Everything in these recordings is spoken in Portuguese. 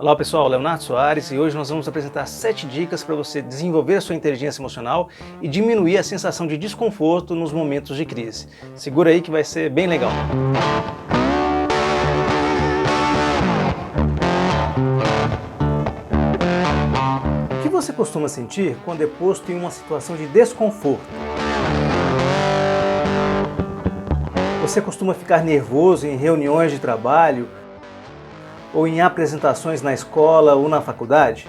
Olá pessoal, Leonardo Soares e hoje nós vamos apresentar 7 dicas para você desenvolver a sua inteligência emocional e diminuir a sensação de desconforto nos momentos de crise. Segura aí que vai ser bem legal. O que você costuma sentir quando é posto em uma situação de desconforto? Você costuma ficar nervoso em reuniões de trabalho ou em apresentações na escola ou na faculdade?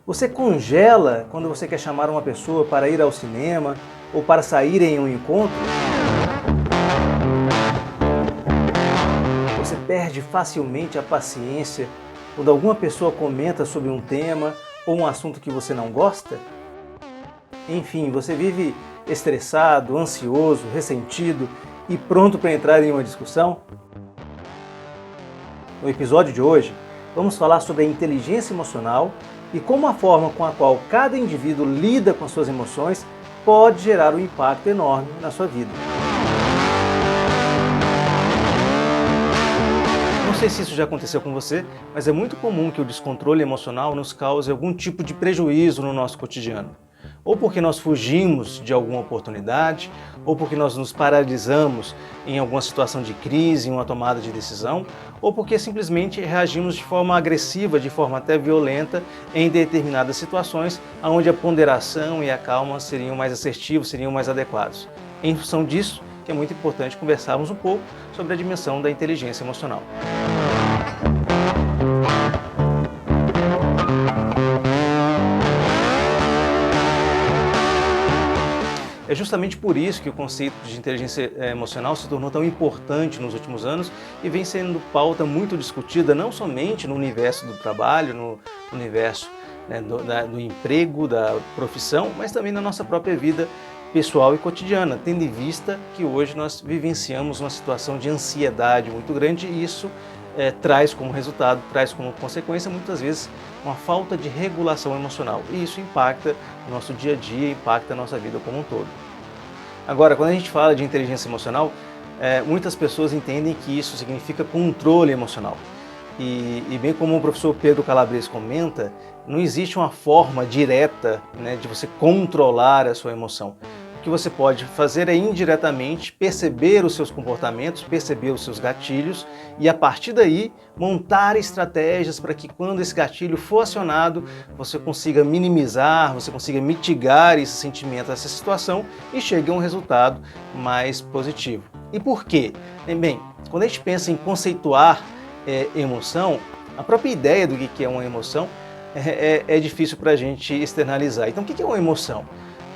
Você congela quando você quer chamar uma pessoa para ir ao cinema ou para sair em um encontro? Você perde facilmente a paciência quando alguma pessoa comenta sobre um tema ou um assunto que você não gosta? Enfim, você vive estressado, ansioso, ressentido e pronto para entrar em uma discussão? No episódio de hoje, vamos falar sobre a inteligência emocional e como a forma com a qual cada indivíduo lida com suas emoções pode gerar um impacto enorme na sua vida. Não sei se isso já aconteceu com você, mas é muito comum que o descontrole emocional nos cause algum tipo de prejuízo no nosso cotidiano. Ou porque nós fugimos de alguma oportunidade, ou porque nós nos paralisamos em alguma situação de crise, em uma tomada de decisão, ou porque simplesmente reagimos de forma agressiva, de forma até violenta, em determinadas situações, onde a ponderação e a calma seriam mais assertivos, seriam mais adequados. Em função disso, que é muito importante conversarmos um pouco sobre a dimensão da inteligência emocional. É justamente por isso que o conceito de inteligência emocional se tornou tão importante nos últimos anos e vem sendo pauta muito discutida, não somente no universo do trabalho, no universo do emprego, da profissão, mas também na nossa própria vida pessoal e cotidiana, tendo em vista que hoje nós vivenciamos uma situação de ansiedade muito grande e isso traz como resultado, traz como consequência muitas vezes uma falta de regulação emocional e isso impacta o nosso dia a dia, impacta a nossa vida como um todo. Agora, quando a gente fala de inteligência emocional, muitas pessoas entendem que isso significa controle emocional. E bem como o professor Pedro Calabres comenta, não existe uma forma direta de você controlar a sua emoção. O que você pode fazer é indiretamente perceber os seus comportamentos, perceber os seus gatilhos e a partir daí montar estratégias para que quando esse gatilho for acionado, você consiga minimizar, você consiga mitigar esse sentimento, essa situação e chegue a um resultado mais positivo. E por quê? Bem, quando a gente pensa em conceituar emoção, a própria ideia do que é uma emoção é difícil para a gente externalizar. Então o que é uma emoção?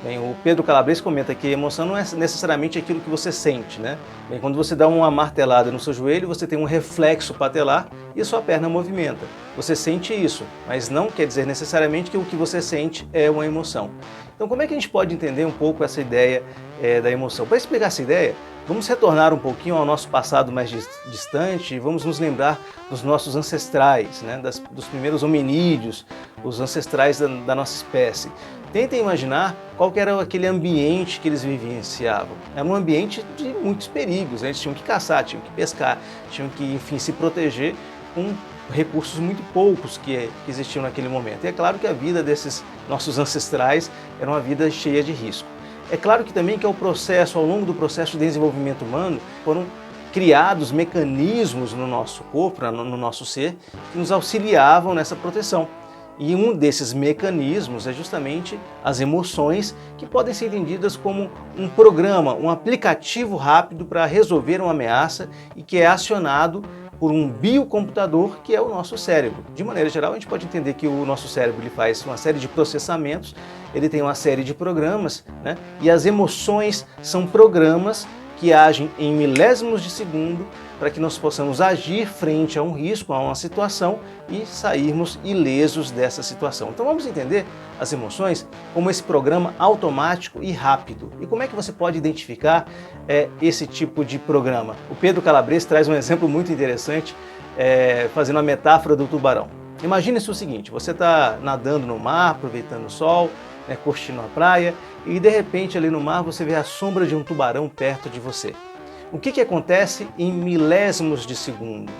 Bem, o Pedro Calabres comenta que emoção não é necessariamente aquilo que você sente, né? Bem, quando você dá uma martelada no seu joelho, você tem um reflexo patelar e a sua perna movimenta. Você sente isso, mas não quer dizer necessariamente que o que você sente é uma emoção. Então, como é que a gente pode entender um pouco essa ideia da emoção? Para explicar essa ideia, vamos retornar um pouquinho ao nosso passado mais distante e vamos nos lembrar dos nossos ancestrais, dos primeiros hominídeos, os ancestrais da nossa espécie. Tentem imaginar qual era aquele ambiente que eles vivenciavam. Era um ambiente de muitos perigos, eles tinham que caçar, tinham que pescar, tinham que, enfim, se proteger com recursos muito poucos que existiam naquele momento. E é claro que a vida desses nossos ancestrais era uma vida cheia de risco. É claro que também que ao longo do processo de desenvolvimento humano, foram criados mecanismos no nosso corpo, no nosso ser, que nos auxiliavam nessa proteção. E um desses mecanismos é justamente as emoções, que podem ser entendidas como um programa, um aplicativo rápido para resolver uma ameaça e que é acionado por um biocomputador que é o nosso cérebro. De maneira geral, a gente pode entender que o nosso cérebro ele faz uma série de processamentos, ele tem uma série de programas, e as emoções são programas que agem em milésimos de segundo para que nós possamos agir frente a um risco, a uma situação e sairmos ilesos dessa situação. Então vamos entender as emoções como esse programa automático e rápido. E como é que você pode identificar esse tipo de programa? O Pedro Calabres traz um exemplo muito interessante, fazendo a metáfora do tubarão. Imagine-se o seguinte, você está nadando no mar, aproveitando o sol, curtindo a praia, e de repente ali no mar você vê a sombra de um tubarão perto de você. O que acontece em milésimos de segundo?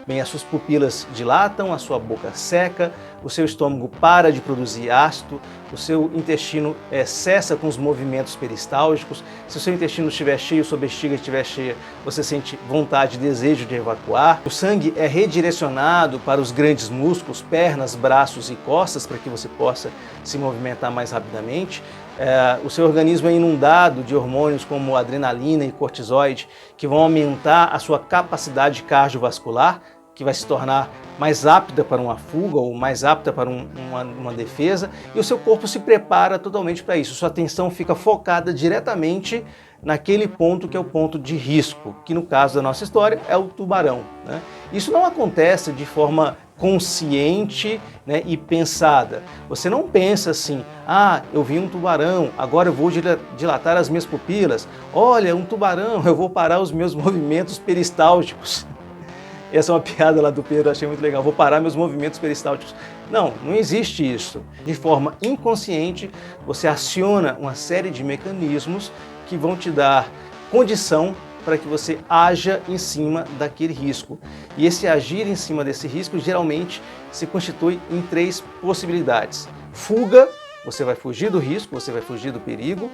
Bem, as suas pupilas dilatam, a sua boca seca, o seu estômago para de produzir ácido, o seu intestino cessa com os movimentos peristálticos. Se o seu intestino estiver cheio, sua bexiga estiver cheia, você sente vontade e desejo de evacuar. O sangue é redirecionado para os grandes músculos, pernas, braços e costas, para que você possa se movimentar mais rapidamente. O seu organismo é inundado de hormônios como adrenalina e cortisoide, que vão aumentar a sua capacidade cardiovascular, que vai se tornar mais apta para uma fuga ou mais apta para uma defesa, e o seu corpo se prepara totalmente para isso. Sua atenção fica focada diretamente naquele ponto que é o ponto de risco, que no caso da nossa história é o tubarão, né? Isso não acontece de forma consciente, né, e pensada. Você não pensa assim, eu vi um tubarão, agora eu vou dilatar as minhas pupilas. Olha, um tubarão, eu vou parar os meus movimentos peristálticos. Essa é uma piada lá do Pedro, achei muito legal. Vou parar meus movimentos peristálticos. Não, não existe isso. De forma inconsciente, você aciona uma série de mecanismos que vão te dar condição para que você haja em cima daquele risco. E esse agir em cima desse risco geralmente se constitui em 3 possibilidades. Fuga, você vai fugir do risco, você vai fugir do perigo.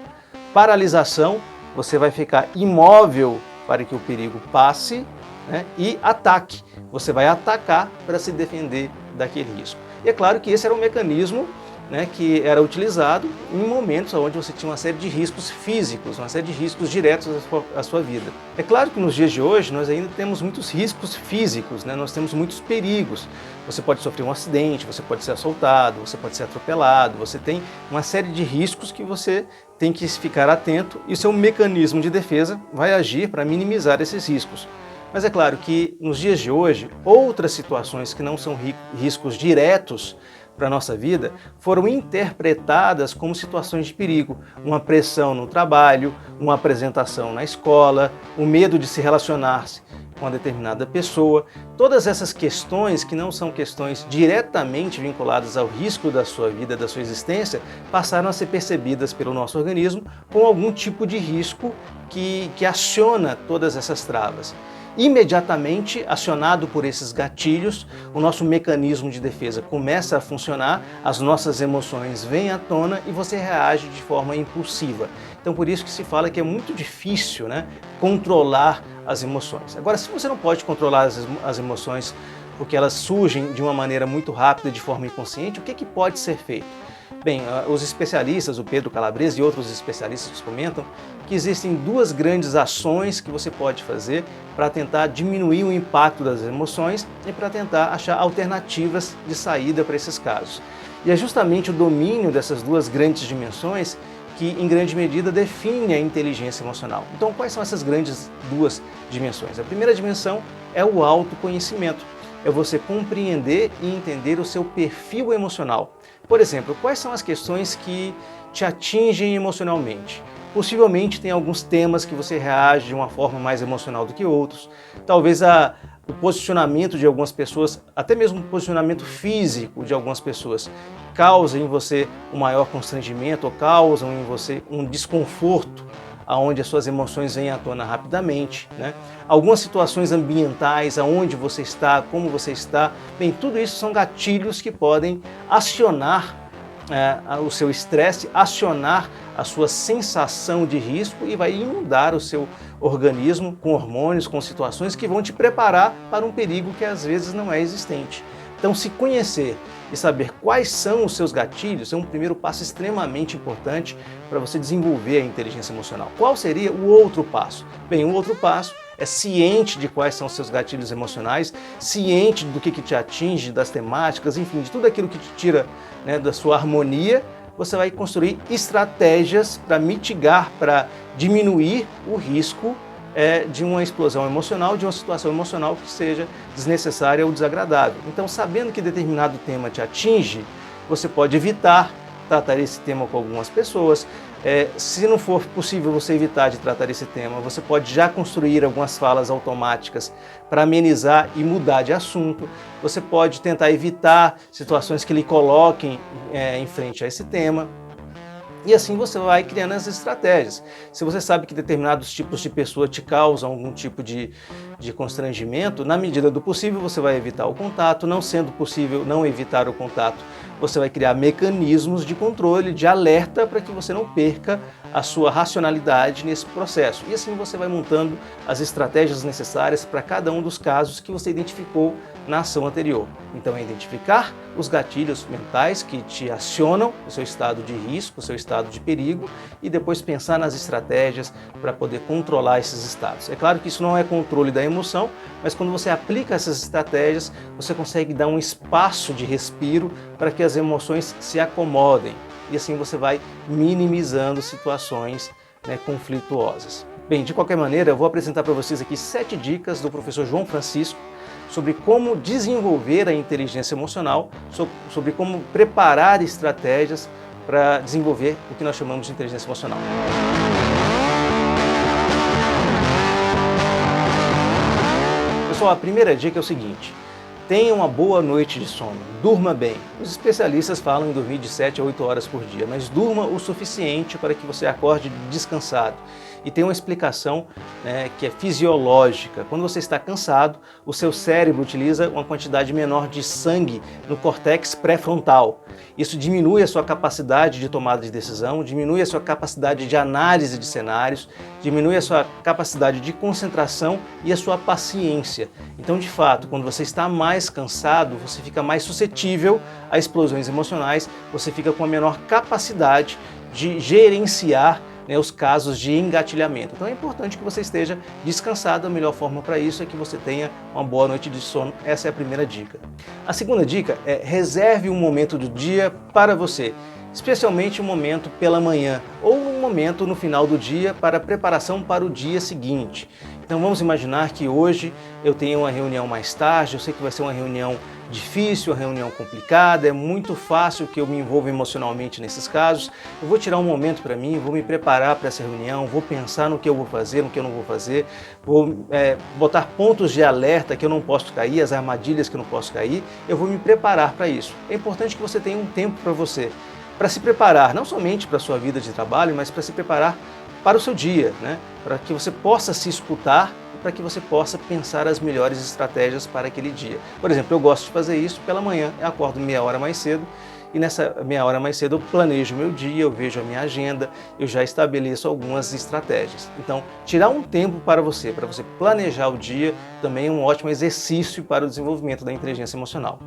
Paralisação, você vai ficar imóvel para que o perigo passe. Né? E ataque, você vai atacar para se defender daquele risco. E é claro que esse era um mecanismo, né, que era utilizado em momentos onde você tinha uma série de riscos físicos, uma série de riscos diretos à sua vida. É claro que nos dias de hoje nós ainda temos muitos riscos físicos, né? Nós temos muitos perigos. Você pode sofrer um acidente, você pode ser assaltado, você pode ser atropelado, você tem uma série de riscos que você tem que ficar atento e o seu mecanismo de defesa vai agir para minimizar esses riscos. Mas é claro que nos dias de hoje, outras situações que não são riscos diretos para a nossa vida foram interpretadas como situações de perigo. Uma pressão no trabalho, uma apresentação na escola, o medo de se relacionar-se com uma determinada pessoa. Todas essas questões que não são questões diretamente vinculadas ao risco da sua vida, da sua existência, passaram a ser percebidas pelo nosso organismo como algum tipo de risco que aciona todas essas travas. Imediatamente, acionado por esses gatilhos, o nosso mecanismo de defesa começa a funcionar, as nossas emoções vêm à tona e você reage de forma impulsiva. Então, por isso que se fala que é muito difícil, né, controlar as emoções. Agora, se você não pode controlar as emoções porque elas surgem de uma maneira muito rápida, de forma inconsciente, o que pode ser feito? Bem, os especialistas, o Pedro Calabrese e outros especialistas comentam que existem 2 grandes ações que você pode fazer para tentar diminuir o impacto das emoções e para tentar achar alternativas de saída para esses casos. E é justamente o domínio dessas 2 grandes dimensões que, em grande medida, define a inteligência emocional. Então, quais são essas grandes 2 dimensões? A primeira dimensão é o autoconhecimento. É você compreender e entender o seu perfil emocional. Por exemplo, quais são as questões que te atingem emocionalmente? Possivelmente tem alguns temas que você reage de uma forma mais emocional do que outros. Talvez o posicionamento de algumas pessoas, até mesmo o posicionamento físico de algumas pessoas, causa em você um maior constrangimento ou causam em você um desconforto, aonde as suas emoções vêm à tona rapidamente, né? Algumas situações ambientais, aonde você está, como você está, bem, tudo isso são gatilhos que podem acionar o seu estresse, acionar a sua sensação de risco e vai inundar o seu organismo com hormônios, com situações que vão te preparar para um perigo que às vezes não é existente. Então, se conhecer e saber quais são os seus gatilhos é um primeiro passo extremamente importante para você desenvolver a inteligência emocional. Qual seria o outro passo? Bem, o outro passo é ciente de quais são os seus gatilhos emocionais, ciente do que te atinge, das temáticas, enfim, de tudo aquilo que te tira, né, da sua harmonia. Você vai construir estratégias para mitigar, para diminuir o risco de uma explosão emocional, de uma situação emocional que seja desnecessária ou desagradável. Então, sabendo que determinado tema te atinge, você pode evitar tratar esse tema com algumas pessoas. Se não for possível você evitar de tratar esse tema, você pode já construir algumas falas automáticas para amenizar e mudar de assunto. Você pode tentar evitar situações que lhe coloquem em frente a esse tema. E assim você vai criando as estratégias. Se você sabe que determinados tipos de pessoa te causam algum tipo de constrangimento, na medida do possível você vai evitar o contato. Não sendo possível não evitar o contato, você vai criar mecanismos de controle, de alerta, para que você não perca a sua racionalidade nesse processo. E assim você vai montando as estratégias necessárias para cada um dos casos que você identificou na ação anterior. Então é identificar os gatilhos mentais que te acionam o seu estado de risco, o seu estado de perigo, e depois pensar nas estratégias para poder controlar esses estados. É claro que isso não é controle da emoção, mas quando você aplica essas estratégias, você consegue dar um espaço de respiro para que as emoções se acomodem. E assim você vai minimizando situações, conflituosas. Bem, de qualquer maneira, eu vou apresentar para vocês aqui 7 dicas do professor João Francisco sobre como desenvolver a inteligência emocional, sobre como preparar estratégias para desenvolver o que nós chamamos de inteligência emocional. Pessoal, a primeira dica é o seguinte: tenha uma boa noite de sono, durma bem. Os especialistas falam em dormir de 7 a 8 horas por dia, mas durma o suficiente para que você acorde descansado. E tem uma explicação, que é fisiológica. Quando você está cansado, o seu cérebro utiliza uma quantidade menor de sangue no córtex pré-frontal. Isso diminui a sua capacidade de tomada de decisão, diminui a sua capacidade de análise de cenários, diminui a sua capacidade de concentração e a sua paciência. Então, de fato, quando você está mais cansado, você fica mais suscetível a explosões emocionais, você fica com a menor capacidade de gerenciar os casos de engatilhamento. Então é importante que você esteja descansado. A melhor forma para isso é que você tenha uma boa noite de sono. Essa é a primeira dica. A segunda dica é: reserve um momento do dia para você, especialmente um momento pela manhã ou um momento no final do dia para preparação para o dia seguinte. Então vamos imaginar que hoje eu tenho uma reunião mais tarde, eu sei que vai ser uma reunião difícil, uma reunião complicada, é muito fácil que eu me envolva emocionalmente nesses casos. Eu vou tirar um momento para mim, vou me preparar para essa reunião, vou pensar no que eu vou fazer, no que eu não vou fazer, vou botar pontos de alerta que eu não posso cair, as armadilhas que eu não posso cair, eu vou me preparar para isso. É importante que você tenha um tempo para você, para se preparar, não somente para a sua vida de trabalho, mas para se preparar para o seu dia, para que você possa se escutar, para que você possa pensar as melhores estratégias para aquele dia. Por exemplo, eu gosto de fazer isso pela manhã, eu acordo meia hora mais cedo e nessa meia hora mais cedo eu planejo o meu dia, eu vejo a minha agenda, eu já estabeleço algumas estratégias. Então, tirar um tempo para você planejar o dia, também é um ótimo exercício para o desenvolvimento da inteligência emocional.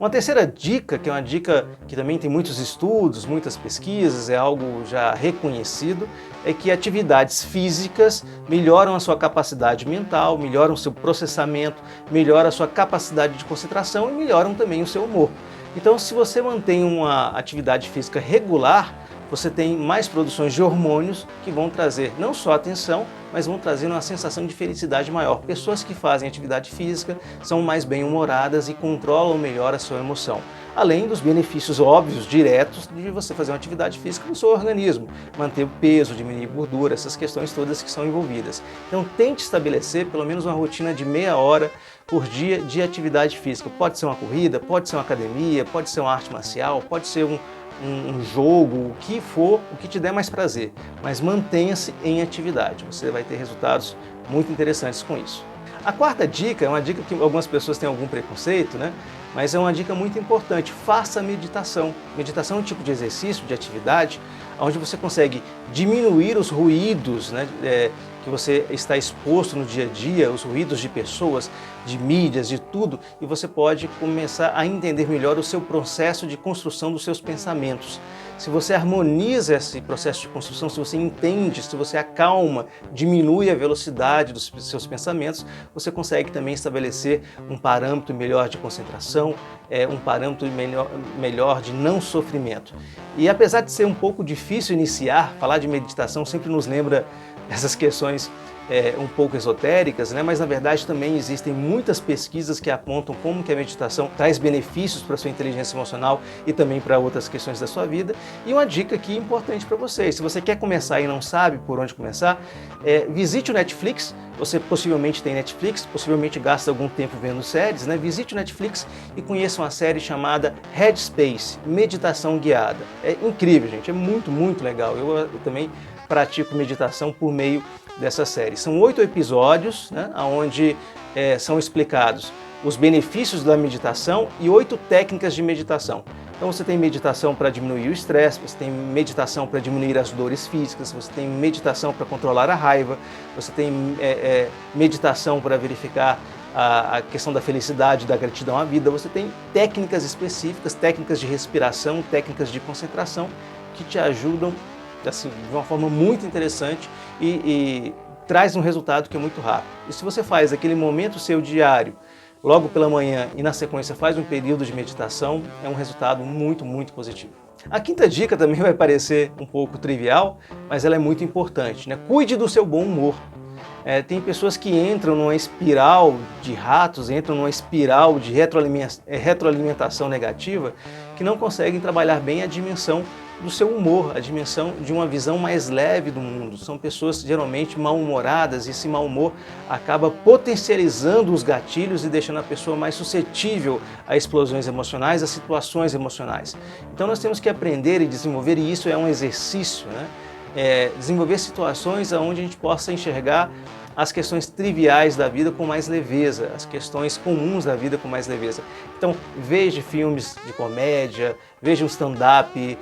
Uma terceira dica, que é uma dica que também tem muitos estudos, muitas pesquisas, é algo já reconhecido, é que atividades físicas melhoram a sua capacidade mental, melhoram o seu processamento, melhoram a sua capacidade de concentração e melhoram também o seu humor. Então, se você mantém uma atividade física regular, você tem mais produções de hormônios que vão trazer não só atenção, mas vão trazer uma sensação de felicidade maior. Pessoas que fazem atividade física são mais bem-humoradas e controlam melhor a sua emoção. Além dos benefícios óbvios, diretos, de você fazer uma atividade física no seu organismo, manter o peso, diminuir gordura, essas questões todas que são envolvidas. Então tente estabelecer pelo menos uma rotina de meia hora por dia de atividade física. Pode ser uma corrida, pode ser uma academia, pode ser uma arte marcial, pode ser um jogo, o que for, o que te der mais prazer, mas mantenha-se em atividade. Você vai ter resultados muito interessantes com isso. A quarta dica é uma dica que algumas pessoas têm algum preconceito, mas é uma dica muito importante. Faça meditação. Meditação é um tipo de exercício, de atividade, onde você consegue diminuir os ruídos, que você está exposto no dia a dia, os ruídos de pessoas, de mídias, de tudo, e você pode começar a entender melhor o seu processo de construção dos seus pensamentos. Se você harmoniza esse processo de construção, se você entende, se você acalma, diminui a velocidade dos seus pensamentos, você consegue também estabelecer um parâmetro melhor de concentração, um parâmetro melhor de não sofrimento. E apesar de ser um pouco difícil iniciar, falar de meditação sempre nos lembra essas questões um pouco esotéricas, né? Mas na verdade também existem muitas pesquisas que apontam como que a meditação traz benefícios para a sua inteligência emocional e também para outras questões da sua vida. E uma dica aqui importante para vocês: se você quer começar e não sabe por onde começar, visite o Netflix. Você possivelmente tem Netflix, possivelmente gasta algum tempo vendo séries, né? Visite o Netflix e conheça uma série chamada Headspace, Meditação Guiada. É incrível, gente, é muito, muito legal. Eu também pratico meditação por meio dessa série. São 8 episódios, né, onde são explicados os benefícios da meditação e 8 técnicas de meditação. Então você tem meditação para diminuir o estresse, você tem meditação para diminuir as dores físicas, você tem meditação para controlar a raiva, você tem meditação para verificar a questão da felicidade, da gratidão à vida, você tem técnicas específicas, técnicas de respiração, técnicas de concentração que te ajudam assim, de uma forma muito interessante e traz um resultado que é muito rápido. E se você faz aquele momento seu diário, logo pela manhã e na sequência faz um período de meditação, é um resultado muito, muito positivo. A quinta dica também vai parecer um pouco trivial, mas ela é muito importante, né? Cuide do seu bom humor. Tem pessoas que entram numa espiral de ratos, entram numa espiral de retroalimentação negativa, que não conseguem trabalhar bem a dimensão do seu humor, a dimensão de uma visão mais leve do mundo. São pessoas geralmente mal-humoradas e esse mau humor acaba potencializando os gatilhos e deixando a pessoa mais suscetível a explosões emocionais, a situações emocionais. Então nós temos que aprender e desenvolver, e isso é um exercício, né? Desenvolver situações onde a gente possa enxergar as questões triviais da vida com mais leveza, as questões comuns da vida com mais leveza. Então, veja filmes de comédia, veja um stand-up,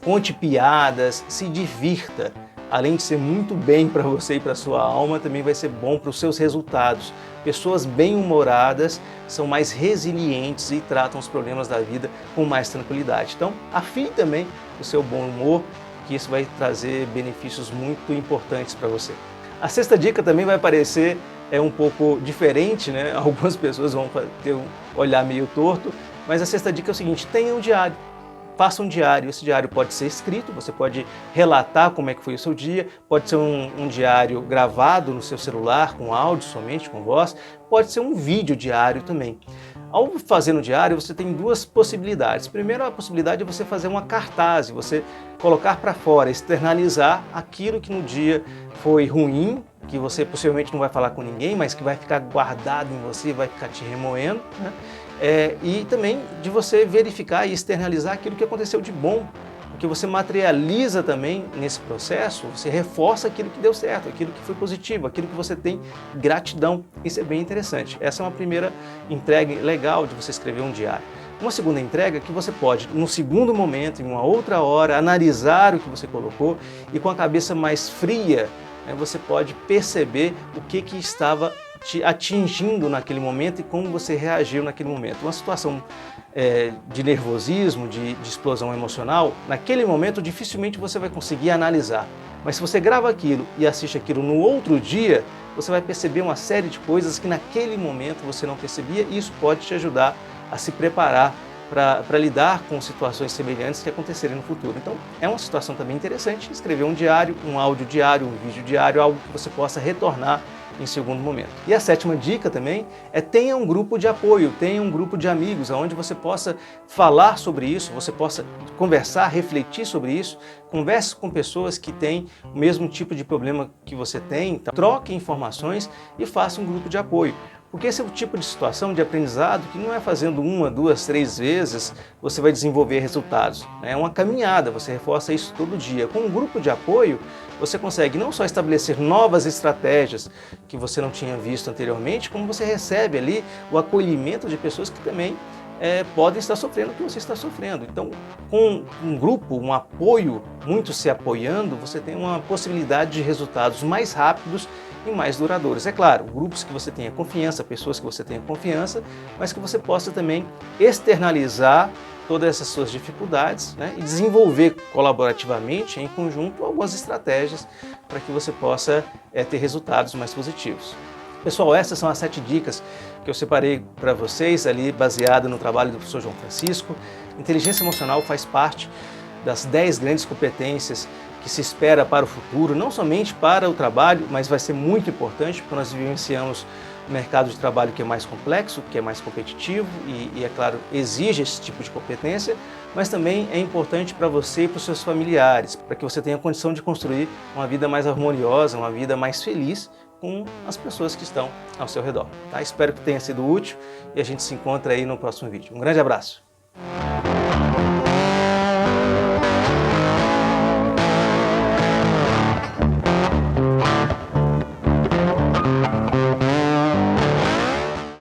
conte piadas, se divirta. Além de ser muito bem para você e para a sua alma, também vai ser bom para os seus resultados. Pessoas bem-humoradas são mais resilientes e tratam os problemas da vida com mais tranquilidade. Então, afine também o seu bom humor, que isso vai trazer benefícios muito importantes para você. A sexta dica também vai parecer um pouco diferente, né? Algumas pessoas vão ter um olhar meio torto, mas a sexta dica é o seguinte: tenha um diário. Faça um diário. Esse diário pode ser escrito, você pode relatar como é que foi o seu dia, pode ser um diário gravado no seu celular, com áudio somente, com voz, pode ser um vídeo diário também. Ao fazer no diário, você tem duas possibilidades. Primeiro, a possibilidade é você fazer uma cartaz, você colocar para fora, externalizar aquilo que no dia foi ruim, que você possivelmente não vai falar com ninguém, mas que vai ficar guardado em você, vai ficar te remoendo, né? E também de você verificar e externalizar aquilo que aconteceu de bom, porque você materializa também nesse processo, você reforça aquilo que deu certo, aquilo que foi positivo, aquilo que você tem gratidão. Isso é bem interessante. Essa é uma primeira entrega legal de você escrever um diário. Uma segunda entrega que você pode, num segundo momento, em uma outra hora, analisar o que você colocou e com a cabeça mais fria, você pode perceber o que estava te atingindo naquele momento e como você reagiu naquele momento. Uma situação de nervosismo, de explosão emocional, naquele momento dificilmente você vai conseguir analisar. Mas se você grava aquilo e assiste aquilo no outro dia, você vai perceber uma série de coisas que naquele momento você não percebia, e isso pode te ajudar a se preparar para lidar com situações semelhantes que acontecerem no futuro. Então, é uma situação também interessante escrever um diário, um áudio diário, um vídeo diário, algo que você possa retornar em segundo momento. E a sétima dica também é: tenha um grupo de apoio, tenha um grupo de amigos, onde você possa falar sobre isso, você possa conversar, refletir sobre isso, converse com pessoas que têm o mesmo tipo de problema que você tem, então, troque informações e faça um grupo de apoio. Porque esse é o tipo de situação de aprendizado que não é fazendo 1, 2, 3 vezes você vai desenvolver resultados. É uma caminhada, você reforça isso todo dia. Com um grupo de apoio, você consegue não só estabelecer novas estratégias que você não tinha visto anteriormente, como você recebe ali o acolhimento de pessoas que também podem estar sofrendo o que você está sofrendo. Então, com um grupo, um apoio, muitos se apoiando, você tem uma possibilidade de resultados mais rápidos e mais duradouros. É claro, grupos que você tenha confiança, pessoas que você tenha confiança, mas que você possa também externalizar todas essas suas dificuldades, né, e desenvolver colaborativamente, em conjunto, algumas estratégias para que você possa ter resultados mais positivos. Pessoal, essas são as 7 dicas que eu separei para vocês ali, baseado no trabalho do professor João Francisco. Inteligência emocional faz parte das 10 grandes competências que que se espera para o futuro, não somente para o trabalho, mas vai ser muito importante porque nós vivenciamos um mercado de trabalho que é mais complexo, que é mais competitivo e é claro, exige esse tipo de competência, mas também é importante para você e para os seus familiares, para que você tenha condição de construir uma vida mais harmoniosa, uma vida mais feliz com as pessoas que estão ao seu redor. Tá? Espero que tenha sido útil e a gente se encontra aí no próximo vídeo. Um grande abraço!